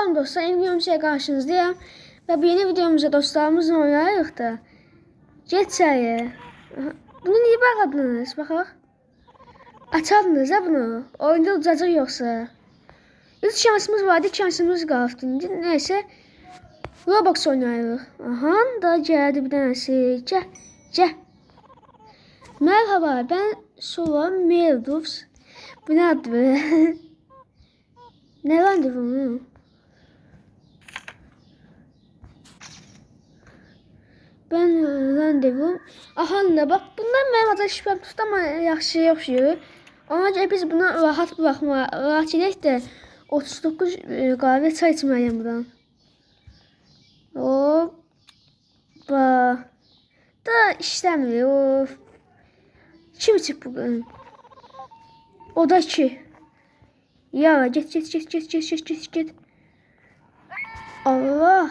Salam dostlar, yeni videomuzla karşınızdayım. Ve bu yeni videomuzda dostlarımızla oynayırıq da. Get içəriyə. Bunu niye baxadınız? Baxaq. Açadınız ha bunu. Oyunda uzacaq yoxsa. Üç şansımız vardı, iki şansımız qaldı. Neyse. Roblox oynayırıq. Aha, da gəldi bir tanesi. Gəl. Merhaba, ben Sova Meldovs. Bu ne adı be? Ne vardı bunu? Ben randevum. Aha, bak bundan mənim adı şübhəm tutdu, amma yaxşı yoxdur. Ona görə biz buna rahat edək də 39 kahve çay içməliyəm buradan. Hoppa. Da işləmir. Of. Kim içib bugün? O da ki. Ya get. Allah.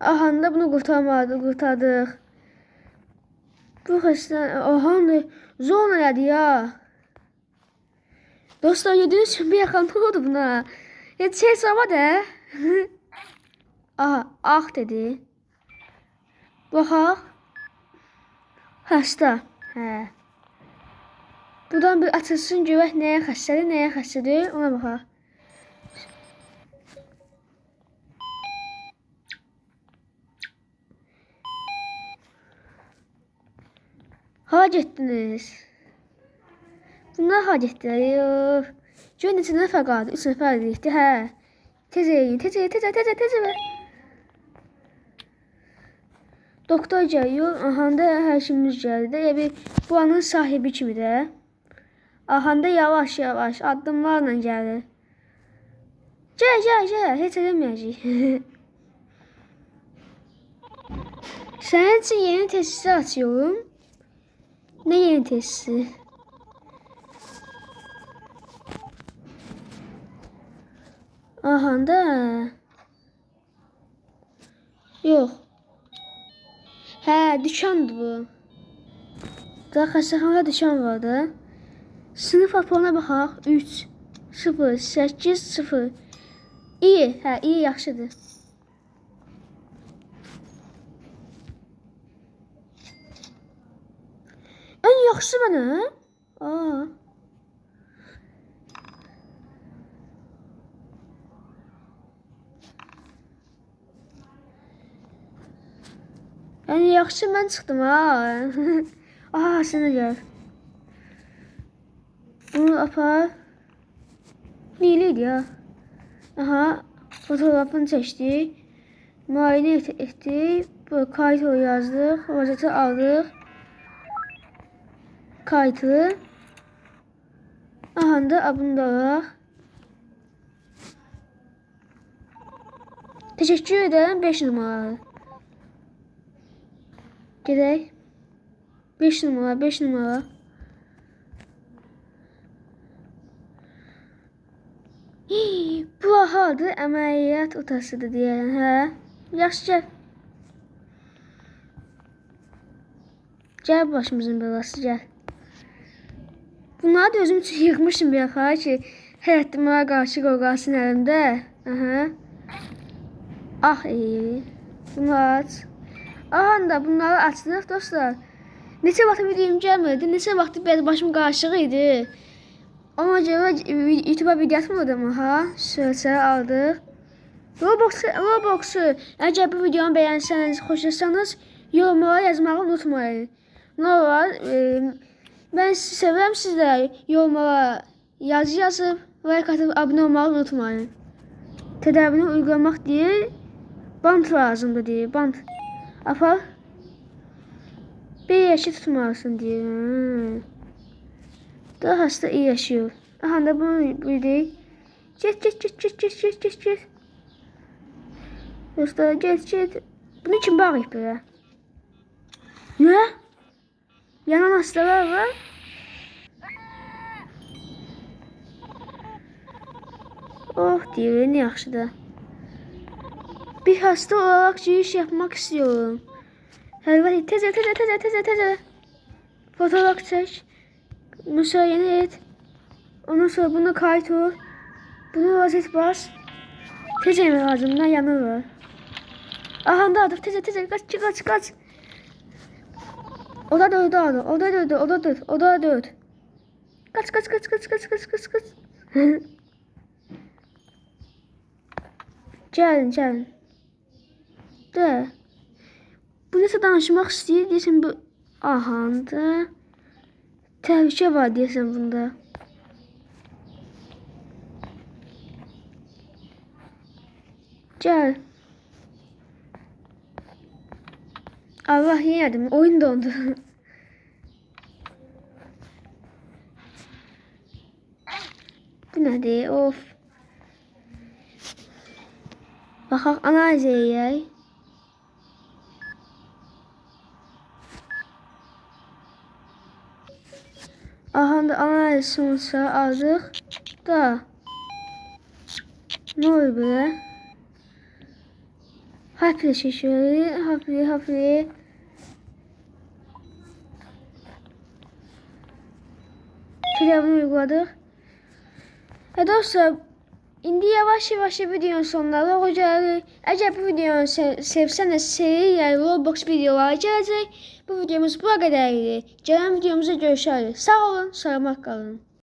Aha da bunu kurtardık. Bu xəstə, aha zona yadı ya. Dostlar gördüğünüz gibi bir yakan ne oldu buna? Şey sama de. Aha dedi. Baxaq. Xəstə. Hə. Buradan bir açılsın görək nəyə xəstədir, ona baxaq. Hara getdiniz? Bunlar hara getdilər? Görün neçə nəfər qaldı? 3 nəfər edildi, hə. Tez ver. Doktor gəlir, ahanda hər şeyimiz gəldi. Bir buranın sahibi kimi də. Ahanda yavaş addımlarla gəlir. Gəl, heç eləməyəcək. Sənin üçün yeni tesisi açıyorum. Ne yeni tesisi? Ahanda. Yok. Hə, dükandı bu. Daha xəstəxanada dükan vardı. Sınıf raporuna baxaq. 3 0 8 0. İyi, hə, iyi, yaxşıdır. En yaxşısı mənə. En yaxşısı mən çıxdım ha. Aha, sən də gəl. Bunu apar. Neyli idi ya? Aha, fotoğrafını çəkdik. Müayinə etdik. Bu kayıt yazdıq. Vaziyeti aldık. Kayıtlı. Aha da bunu da alaq. Teşekkür ederim 5 numaralı. Gedək. 5 numara. Bu ahadır, əməliyyat otasıdır deyərəm, hə? Yaxşı, gəl. Gəl başımızın belası, gəl. Bunları da özüm üçün yığmışım bir yaxaya ki, həyatımına qarşı qorqasın əlimdə. İyi. Bunu aç. Aha da bunları açdıq dostlar. Neçə vaxt videom gəlmədi, neçə vaxt başım qarışıq idi. Ona görə YouTube'a video atmadım ha. Sözləri aldıq. Roblox'u əgər bu videonu bəyənsəniz, xoşlasanız yorumlara yazmağı unutmayın. Ne olar? Ben sizi sevirəm, siz də yorumlara yazı yazıb, like atıb, abunə olmağı unutmayın. Tədavini uygulamaq deyil, bant lazımdır deyil, bant. Apar. Bir yaşı tutmalısın deyil. Daha hasta iyi yaşıyor. Aha da bunu bildik. Get. Dostlar get. Bunu kim bağlayıb belə? Ne? Yanan hastalar var. Oh deyir, ne yaxşıdır. Bir hasta olarak giriş yapmak istiyorum. Helveti teze. Fotoğraf çek. Müsaade et. Ondan sonra bunu kayıt ol. Bunu rozet bas. Tez yemək lazımdan yanır. Aha da atıp tez kaç. O da dördü aldı. O da dört. Kaç. Gəlin. De. Bu nəsə danışmaq istəyir. Deyəsən bu ahanda. Təhlükə var deyəsən bunda. Gəl. Allah yedim. Oyun dondu. Bu nədir? Of. Baxaq analiz edək. Ahanda analiz sonuçları aldıq. Da. Ne olur belə? Happy çekiyoruz. Happy. Telefonu uyguladık. Dostlar, indi yavaş videonun sonuna olacaq. Əgər bu videonu sevsəniz, seri Roblox videoları gələcək. Bu videomuz bu qədər idi. Gələn videomuzda görüşərik. Sağ olun, salamat qalın.